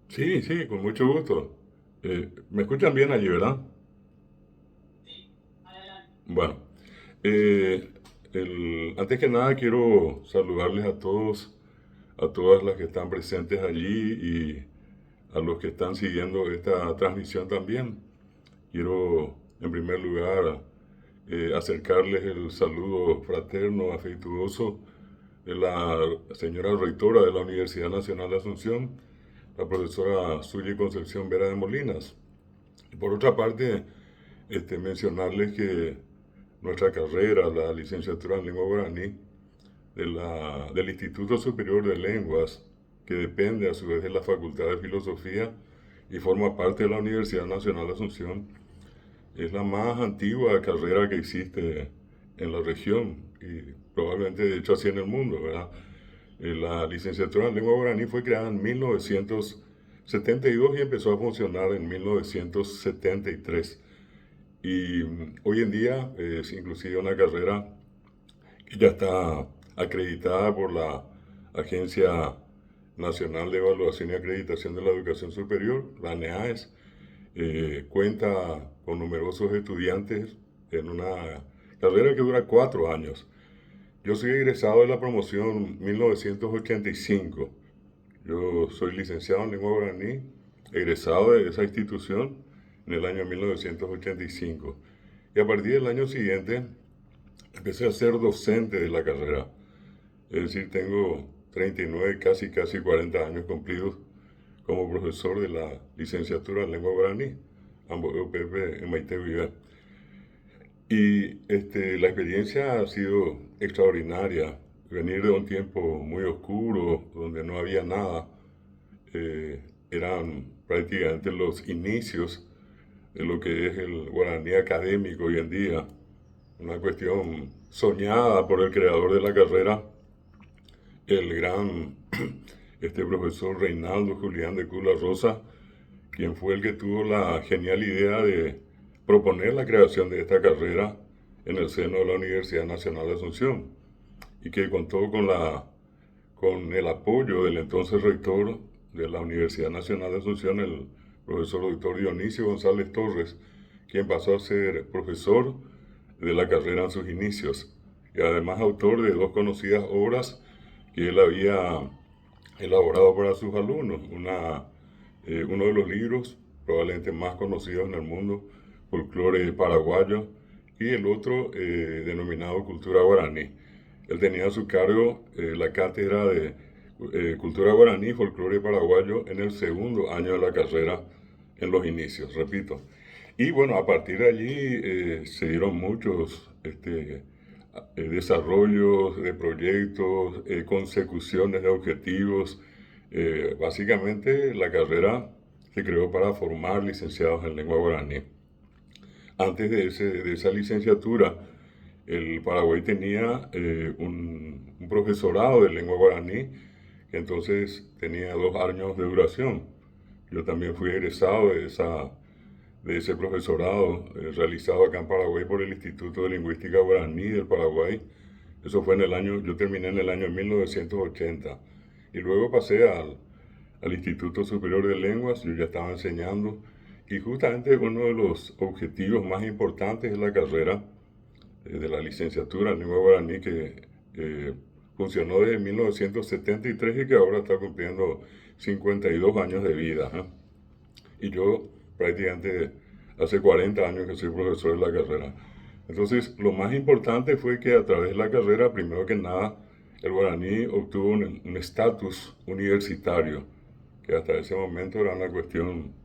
Sí, sí, con mucho gusto. ¿Me escuchan bien allí, verdad? Bueno, eh, antes que nada quiero saludarles a todos, a todas las que están presentes allí y a los que están siguiendo esta transmisión también. Quiero, en primer lugar, acercarles el saludo fraterno, afectuoso de la señora rectora de la Universidad Nacional de Asunción, la profesora Zulia Concepción Vera de Molinas. Y por otra parte, mencionarles que nuestra carrera, la licenciatura en lengua guaraní, del Instituto Superior de Lenguas, que depende a su vez de la Facultad de Filosofía y forma parte de la Universidad Nacional de Asunción, es la más antigua carrera que existe en la región y probablemente de hecho así en el mundo, ¿verdad? La licenciatura en lengua guaraní fue creada en 1972 y empezó a funcionar en 1973. Y hoy en día es inclusive una carrera que ya está acreditada por la Agencia Nacional de Evaluación y Acreditación de la Educación Superior, la ANEAES. Cuenta con numerosos estudiantes en una carrera que dura 4 años. Yo soy egresado de la promoción 1985. Yo soy licenciado en lengua guaraní, egresado de esa institución en el año 1985. Y a partir del año siguiente empecé a ser docente de la carrera. Es decir, tengo 39, casi 40 años cumplidos como profesor de la licenciatura en lengua guaraní, ambos EUPP en Maite Viva. Y la experiencia ha sido extraordinaria. Venir de un tiempo muy oscuro, donde no había nada, eran prácticamente los inicios de lo que es el guaraní académico hoy en día, una cuestión soñada por el creador de la carrera, el gran profesor Reinaldo Julián de Cula Rosa, quien fue el que tuvo la genial idea de proponer la creación de esta carrera en el seno de la Universidad Nacional de Asunción y que contó con el apoyo del entonces rector de la Universidad Nacional de Asunción, el profesor doctor Dionisio González Torres, quien pasó a ser profesor de la carrera en sus inicios y además autor de dos conocidas obras que él había elaborado para sus alumnos. Uno de los libros probablemente más conocidos en el mundo, Folclore Paraguayo, y el otro denominado Cultura Guaraní. Él tenía a su cargo la cátedra de Cultura Guaraní y Folclore Paraguayo en el segundo año de la carrera, en los inicios, repito. Y bueno, a partir de allí se dieron muchos desarrollos de proyectos, consecuciones de objetivos. Básicamente la carrera se creó para formar licenciados en lengua guaraní. Antes de esa licenciatura, el Paraguay tenía un profesorado de lengua guaraní, que entonces tenía 2 años de duración. Yo también fui egresado de ese profesorado realizado acá en Paraguay por el Instituto de Lingüística Guaraní del Paraguay. Eso fue yo terminé en el año 1980. Y luego pasé al Instituto Superior de Lenguas, yo ya estaba enseñando. Y justamente uno de los objetivos más importantes de la carrera, de la licenciatura en lengua guaraní, que funcionó desde 1973 y que ahora está cumpliendo 52 años de vida. Y yo prácticamente hace 40 años que soy profesor de la carrera. Entonces, lo más importante fue que a través de la carrera, primero que nada, el guaraní obtuvo un estatus universitario, que hasta ese momento era una cuestión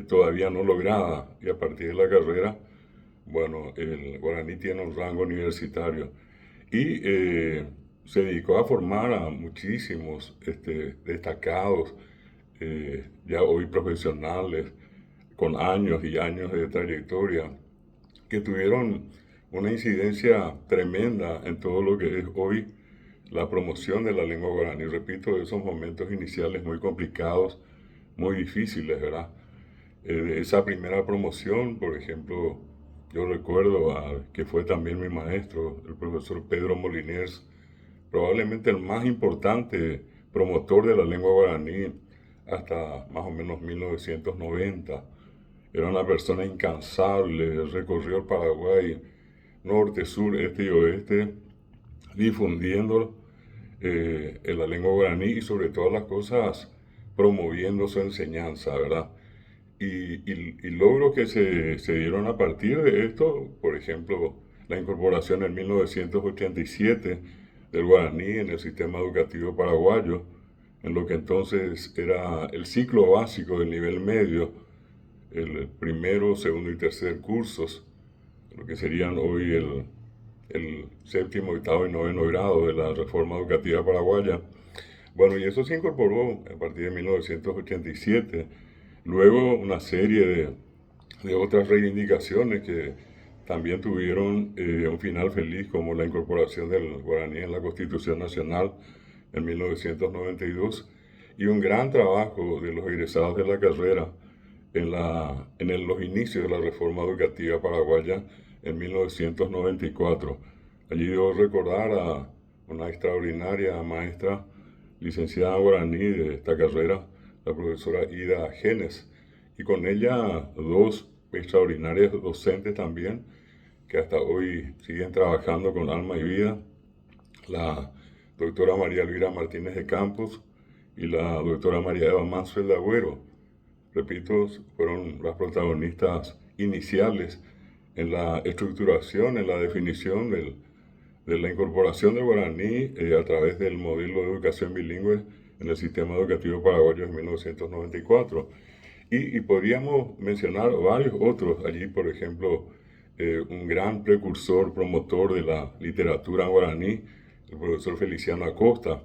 todavía no lograda. Y a partir de la carrera, bueno, el guaraní tiene un rango universitario. Y se dedicó a formar a muchísimos destacados, ya hoy profesionales, con años y años de trayectoria, que tuvieron una incidencia tremenda en todo lo que es hoy la promoción de la lengua guaraní. Repito, de esos momentos iniciales muy complicados, muy difíciles, ¿verdad? De esa primera promoción, por ejemplo, yo recuerdo que fue también mi maestro, el profesor Pedro Moliners, probablemente el más importante promotor de la lengua guaraní hasta más o menos 1990. Era una persona incansable, recorrió el Paraguay, norte, sur, este y oeste, difundiendo en la lengua guaraní y sobre todas las cosas promoviendo su enseñanza, ¿verdad? Y logros que se dieron a partir de esto, por ejemplo, la incorporación en 1987 del guaraní en el sistema educativo paraguayo, en lo que entonces era el ciclo básico del nivel medio, el primero, segundo y tercer cursos, lo que serían hoy el séptimo, octavo y noveno grado de la reforma educativa paraguaya. Bueno, y eso se incorporó a partir de 1987. Luego una serie de otras reivindicaciones que también tuvieron un final feliz, como la incorporación del guaraní en la Constitución Nacional en 1992 y un gran trabajo de los egresados de la carrera en los inicios de la reforma educativa paraguaya en 1994. Allí debo recordar a una extraordinaria maestra licenciada en guaraní de esta carrera, la profesora Ida Genes, y con ella dos extraordinarias docentes también, que hasta hoy siguen trabajando con alma y vida, la doctora María Elvira Martínez de Campos y la doctora María Eva Mansfeld de Agüero. Repito, fueron las protagonistas iniciales en la estructuración, en la definición de la incorporación del guaraní a través del modelo de educación bilingüe en el sistema educativo paraguayo en 1994. Y podríamos mencionar varios otros. Allí, por ejemplo, un gran precursor, promotor de la literatura en guaraní, el profesor Feliciano Acosta,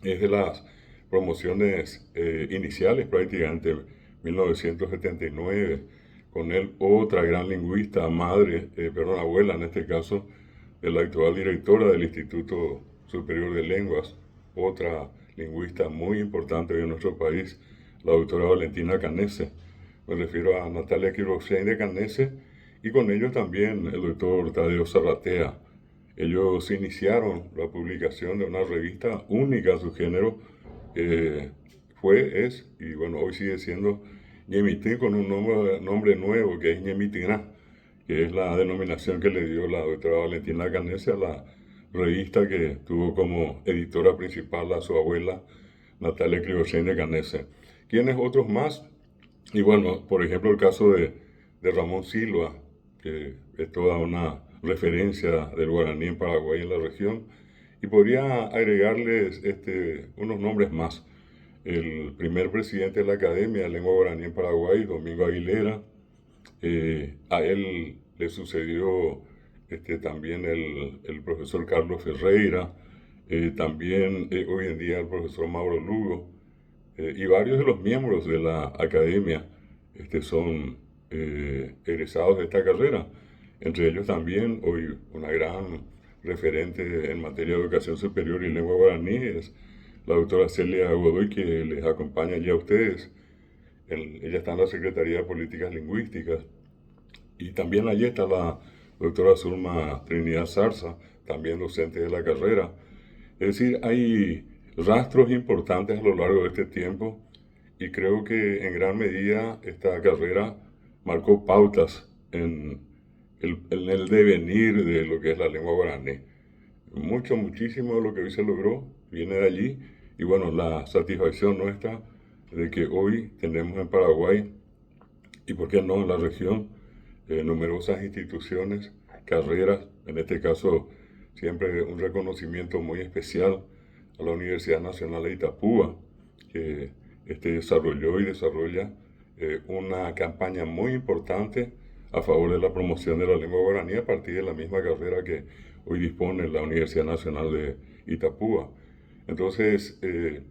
es de las promociones iniciales prácticamente, 1979. Con él otra gran lingüista, abuela en este caso, de la actual directora del Instituto Superior de Lenguas, otra lingüista muy importante de nuestro país, la doctora Valentina Canese. Me refiero a Natalia Quiroxén de Canese y con ellos también el doctor Tadeo Zarratea. Ellos iniciaron la publicación de una revista única en su género, y bueno, hoy sigue siendo Ñemitín con un nombre nuevo que es Ñemitina, que es la denominación que le dio la doctora Valentina Canese a la revista que tuvo como editora principal a su abuela Natalia Quiroxén de Canese. ¿Quiénes otros más? Y bueno, por ejemplo, el caso de Ramón Silva, que es toda una referencia del guaraní en Paraguay y en la región. Y podría agregarles unos nombres más. El primer presidente de la Academia de Lengua Guaraní en Paraguay, Domingo Aguilera. A él le sucedió también el profesor Carlos Ferreira, también hoy en día el profesor Mauro Lugo, y varios de los miembros de la academia son egresados de esta carrera. Entre ellos también hoy una gran referente en materia de educación superior y lengua guaraní es la doctora Celia Godoy, que les acompaña ya a ustedes. Ella está en la Secretaría de Políticas Lingüísticas. Y también allí está la doctora Zulma Trinidad Zarza, también docente de la carrera. Es decir, hay rastros importantes a lo largo de este tiempo y creo que en gran medida esta carrera marcó pautas en el devenir de lo que es la lengua guaraní. Muchísimo de lo que hoy se logró viene de allí y bueno, la satisfacción nuestra de que hoy tenemos en Paraguay y por qué no en la región numerosas instituciones, carreras, en este caso siempre un reconocimiento muy especial a la Universidad Nacional de Itapúa, que desarrolló y desarrolla una campaña muy importante a favor de la promoción de la lengua guaraní a partir de la misma carrera que hoy dispone la Universidad Nacional de Itapúa. Entonces,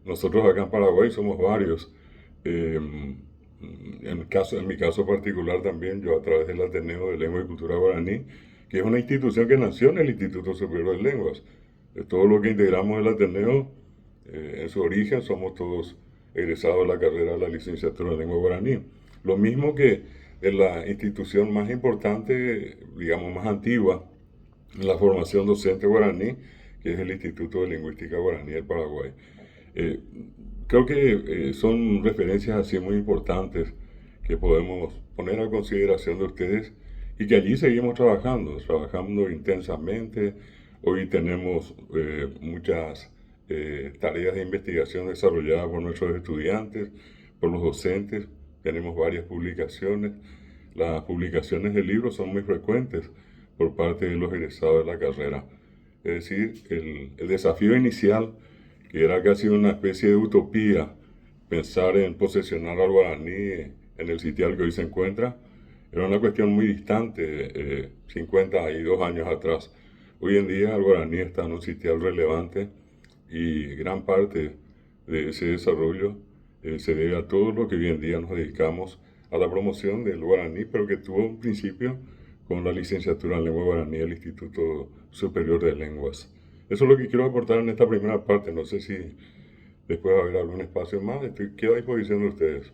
nosotros acá en Paraguay somos varios. En mi caso particular también, yo a través del Ateneo de Lengua y Cultura Guaraní, que es una institución que nació en el Instituto Superior de Lenguas. Todo lo que integramos el Ateneo, en su origen, somos todos egresados de la carrera de la licenciatura en lengua guaraní. Lo mismo que de la institución más importante, digamos más antigua, en la formación docente guaraní, que es el Instituto de Lingüística Guaraní del Paraguay. Eh, Creo que son referencias así muy importantes que podemos poner a consideración de ustedes y que allí seguimos trabajando intensamente. Hoy tenemos muchas tareas de investigación desarrolladas por nuestros estudiantes, por los docentes. Tenemos varias publicaciones. Las publicaciones de libros son muy frecuentes por parte de los egresados de la carrera. Es decir, el desafío inicial, que era casi una especie de utopía, pensar en posesionar al guaraní en el sitial que hoy se encuentra, era una cuestión muy distante, 52 años atrás. Hoy en día el guaraní está en un sitial relevante y gran parte de ese desarrollo se debe a todo lo que hoy en día nos dedicamos a la promoción del guaraní, pero que tuvo un principio con la licenciatura en lengua guaraní del Instituto Superior de Lenguas. Eso es lo que quiero aportar en esta primera parte. No sé si después va a haber algún espacio más. Quedo a disposición de ustedes.